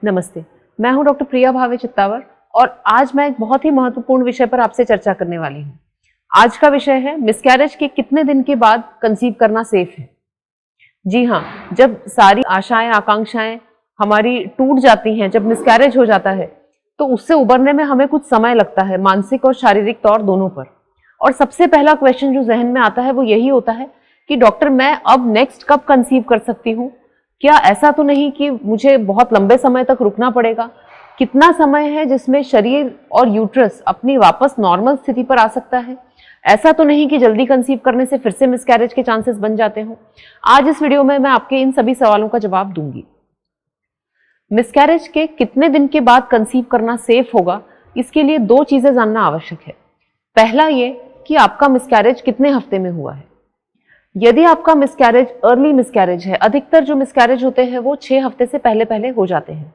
नमस्ते, मैं हूं डॉक्टर प्रिया भावे चित्तावर और आज मैं एक बहुत ही महत्वपूर्ण विषय पर आपसे चर्चा करने वाली हूं। आज का विषय है मिसकैरेज के कितने दिन के बाद कंसीव करना सेफ है। जी हाँ, जब सारी आशाएं आकांक्षाएं हमारी टूट जाती हैं, जब मिसकैरेज हो जाता है तो उससे उबरने में हमें कुछ समय लगता है, मानसिक और शारीरिक तौर दोनों पर। और सबसे पहला क्वेश्चन जो जहन में आता है वो यही होता है कि डॉक्टर मैं अब नेक्स्ट कब कंसीव कर सकती हूँ? क्या ऐसा तो नहीं कि मुझे बहुत लंबे समय तक रुकना पड़ेगा? कितना समय है जिसमें शरीर और यूट्रस अपनी वापस नॉर्मल स्थिति पर आ सकता है? ऐसा तो नहीं कि जल्दी कंसीव करने से फिर से मिसकैरेज के चांसेस बन जाते हों? आज इस वीडियो में मैं आपके इन सभी सवालों का जवाब दूंगी। मिसकैरेज के कितने दिन के बाद कंसीव करना सेफ होगा, इसके लिए दो चीजें जानना आवश्यक है। पहला ये कि आपका मिसकैरेज कितने हफ्ते में हुआ है। यदि आपका मिसकैरेज अर्ली मिसकैरेज है, अधिकतर जो मिसकैरेज होते हैं वो 6 हफ्ते से पहले पहले हो जाते हैं।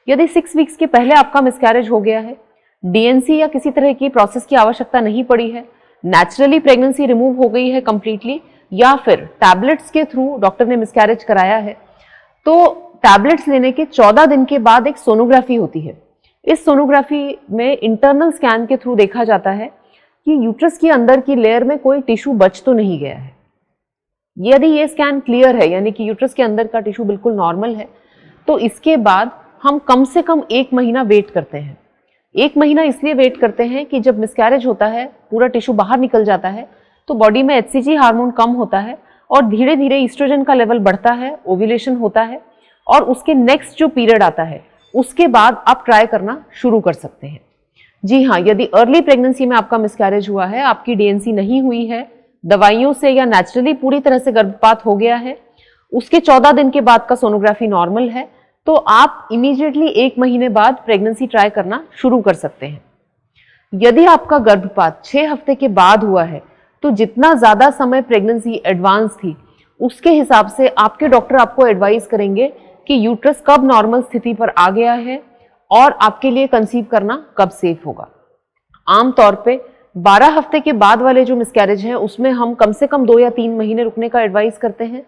यदि 6 वीक्स के पहले आपका मिसकैरेज हो गया है, डीएनसी या किसी तरह की प्रोसेस की आवश्यकता नहीं पड़ी है, नेचुरली प्रेगनेंसी रिमूव हो गई है कंप्लीटली, या फिर टैबलेट्स के थ्रू डॉक्टर ने मिसकैरेज कराया है, तो टैबलेट्स लेने के 14 दिन के बाद एक सोनोग्राफी होती है। इस सोनोग्राफी में इंटरनल स्कैन के थ्रू देखा जाता है कि यूट्रस की अंदर की लेयर में कोई टिश्यू बच तो नहीं गया है। यदि ये स्कैन क्लियर है, यानी कि यूट्रस के अंदर का टिश्यू बिल्कुल नॉर्मल है, तो इसके बाद हम कम से कम 1 महीना वेट करते हैं। 1 महीना इसलिए वेट करते हैं कि जब मिसकैरेज होता है, पूरा टिश्यू बाहर निकल जाता है, तो बॉडी में एचसीजी हार्मोन कम होता है और धीरे धीरे ईस्ट्रोजन का लेवल बढ़ता है, ओव्यूलेशन होता है, और उसके नेक्स्ट जो पीरियड आता है उसके बाद आप ट्राई करना शुरू कर सकते हैं। जी हाँ, यदि अर्ली प्रेगनेंसी में आपका मिसकैरेज हुआ है, आपकी डीएनसी नहीं हुई है, दवाइयों से या नेचुरली पूरी तरह से गर्भपात हो गया है, उसके 14 दिन के बाद का सोनोग्राफी नॉर्मल है, तो आप इमीडिएटली 1 महीने बाद प्रेगनेंसी ट्राई करना शुरू कर सकते हैं। यदि आपका गर्भपात 6 हफ्ते के बाद हुआ है, तो जितना ज्यादा समय प्रेगनेंसी एडवांस थी उसके हिसाब से आपके डॉक्टर आपको एडवाइस करेंगे कि यूट्रस कब नॉर्मल स्थिति पर आ गया है और आपके लिए कंसीव करना कब सेफ होगा। आमतौर पे 12 हफ्ते के बाद वाले जो मिसकैरेज हैं उसमें हम कम से कम 2 या 3 महीने रुकने का एडवाइस करते हैं।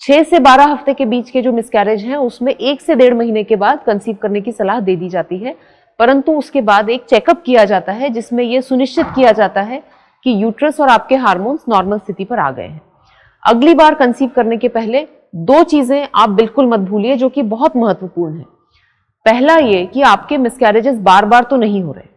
6 से 12 हफ्ते के बीच के जो मिसकैरेज हैं उसमें 1 से 1.5 महीने के बाद कंसीव करने की सलाह दे दी जाती है, परंतु उसके बाद एक चेकअप किया जाता है जिसमें यह सुनिश्चित किया जाता है कि यूट्रस और आपके हार्मोन्स नॉर्मल स्थिति पर आ गए हैं। अगली बार कंसीव करने के पहले 2 चीजें आप बिल्कुल मत भूलिए जो कि बहुत महत्वपूर्ण है। पहला ये कि आपके मिसकैरेजेस बार बार तो नहीं हो रहे।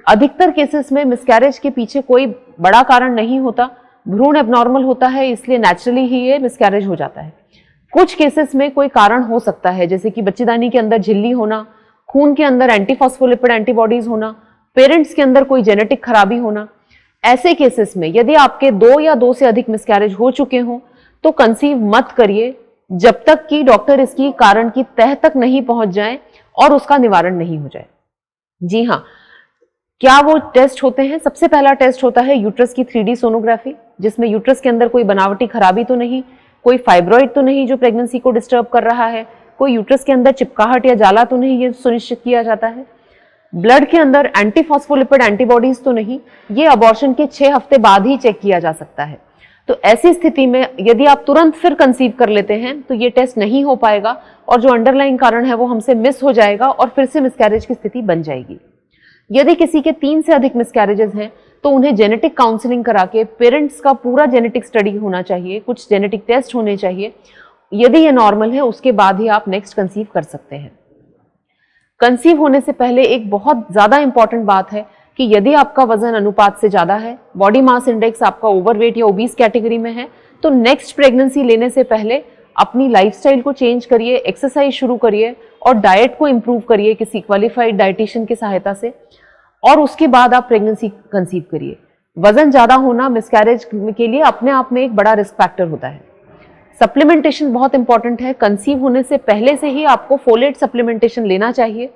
अधिकतर केसेस में मिसकैरेज के पीछे कोई बड़ा कारण नहीं होता, भ्रूण एबनॉर्मल होता है, इसलिए नेचुरली ही ये मिसकैरेज हो जाता है। कुछ केसेस में कोई कारण हो सकता है, जैसे कि बच्चेदानी के अंदर झिल्ली होना, खून के अंदर एंटीफॉस्फोलिपिड एंटीबॉडीज होना, पेरेंट्स के अंदर कोई जेनेटिक खराबी होना। ऐसे केसेस में यदि आपके 2 या 2 से अधिक मिसकैरेज हो चुके हों तो कंसीव मत करिए जब तक कि डॉक्टर इसकी कारण की तह तक नहीं पहुंच जाए और उसका निवारण नहीं हो जाए। जी हाँ, क्या वो टेस्ट होते हैं? सबसे पहला टेस्ट होता है यूट्रस की 3D सोनोग्राफी, जिसमें यूट्रस के अंदर कोई बनावटी खराबी तो नहीं, कोई फाइब्रॉइड तो नहीं जो प्रेगनेंसी को डिस्टर्ब कर रहा है, कोई यूट्रस के अंदर चिपकाहट या जाला तो नहीं, ये सुनिश्चित किया जाता है। ब्लड के अंदर एंटीफॉस्फोलिपिड एंटीबॉडीज तो नहीं, ये अबॉर्शन के 6 हफ्ते बाद ही चेक किया जा सकता है। तो ऐसी स्थिति में यदि आप तुरंत फिर कंसीव कर लेते हैं तो ये टेस्ट नहीं हो पाएगा और जो अंडरलाइन कारण है वो हमसे मिस हो जाएगा और फिर से मिसकैरेज की स्थिति बन जाएगी। यदि किसी के 3 से अधिक मिसकैरेजेस हैं तो उन्हें जेनेटिक काउंसलिंग करा के पेरेंट्स का पूरा जेनेटिक स्टडी होना चाहिए, कुछ जेनेटिक टेस्ट होने चाहिए। यदि ये नॉर्मल है उसके बाद ही आप नेक्स्ट कंसीव कर सकते हैं। कंसीव होने से पहले एक बहुत ज्यादा इंपॉर्टेंट बात है कि यदि आपका वजन अनुपात से ज्यादा है, बॉडी मास इंडेक्स आपका ओवरवेट या ओबीस कैटेगरी में है, तो नेक्स्ट प्रेगनेंसी लेने से पहले अपनी लाइफस्टाइल को चेंज करिए, एक्सरसाइज शुरू करिए और डाइट को इंप्रूव करिए किसी क्वालिफाइड डाइटिशियन की सहायता से, और उसके बाद आप प्रेगनेंसी कंसीव करिए। वजन ज्यादा होना मिसकैरेज के लिए अपने आप में एक बड़ा रिस्क फैक्टर होता है। सप्लीमेंटेशन बहुत इंपॉर्टेंट है। कंसीव होने से पहले से ही आपको फोलेट सप्लीमेंटेशन लेना चाहिए।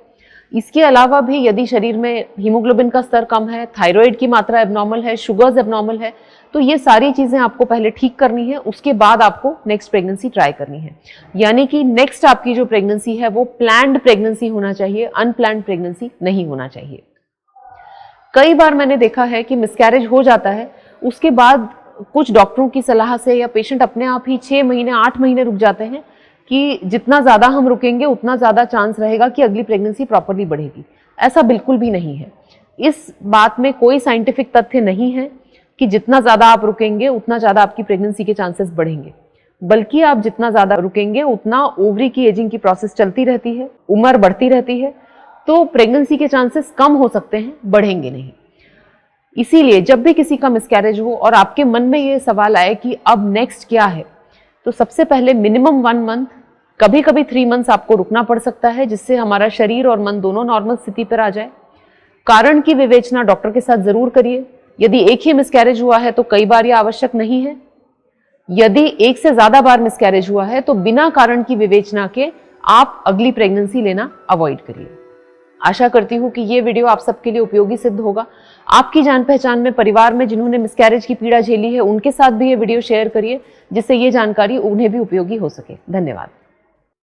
इसके अलावा भी यदि शरीर में हीमोग्लोबिन का स्तर कम है, थायराइड की मात्रा एबनॉर्मल है, शुगर्स एबनॉर्मल है, तो ये सारी चीजें आपको पहले ठीक करनी है, उसके बाद आपको नेक्स्ट प्रेगनेंसी ट्राई करनी है। यानी कि नेक्स्ट आपकी जो प्रेगनेंसी है वो प्लान्ड प्रेगनेंसी होना चाहिए, अनप्लान्ड प्रेगनेंसी नहीं होना चाहिए। कई बार मैंने देखा है कि मिसकैरेज हो जाता है, उसके बाद कुछ डॉक्टरों की सलाह से या पेशेंट अपने आप ही 6 महीने 8 महीने रुक जाते हैं, कि जितना ज़्यादा हम रुकेंगे उतना ज़्यादा चांस रहेगा कि अगली प्रेगनेंसी प्रॉपरली बढ़ेगी। ऐसा बिल्कुल भी नहीं है। इस बात में कोई साइंटिफिक तथ्य नहीं है कि जितना ज़्यादा आप रुकेंगे उतना ज़्यादा आपकी प्रेगनेंसी के चांसेस बढ़ेंगे, बल्कि आप जितना ज़्यादा रुकेंगे उतना ओवरी की एजिंग की प्रोसेस चलती रहती है, उम्र बढ़ती रहती है, तो प्रेगनेंसी के चांसेस कम हो सकते हैं, बढ़ेंगे नहीं। इसीलिए जब भी किसी का मिसकैरेज हो और आपके मन में ये सवाल आए कि अब नेक्स्ट क्या है, तो सबसे पहले मिनिमम 1 मंथ, कभी कभी 3 मंथ्स आपको रुकना पड़ सकता है, जिससे हमारा शरीर और मन दोनों नॉर्मल स्थिति पर आ जाए। कारण की विवेचना डॉक्टर के साथ जरूर करिए। यदि एक ही मिसकैरेज हुआ है तो कई बार यह आवश्यक नहीं है। यदि एक से ज्यादा बार मिसकैरेज हुआ है तो बिना कारण की विवेचना के आप अगली प्रेगनेंसी लेना अवॉइड करिए। आशा करती हूं कि ये वीडियो आप सबके लिए उपयोगी सिद्ध होगा। आपकी जान पहचान में, परिवार में जिन्होंने मिसकैरेज की पीड़ा झेली है, उनके साथ भी ये वीडियो शेयर करिए, जिससे ये जानकारी उन्हें भी उपयोगी हो सके। धन्यवाद।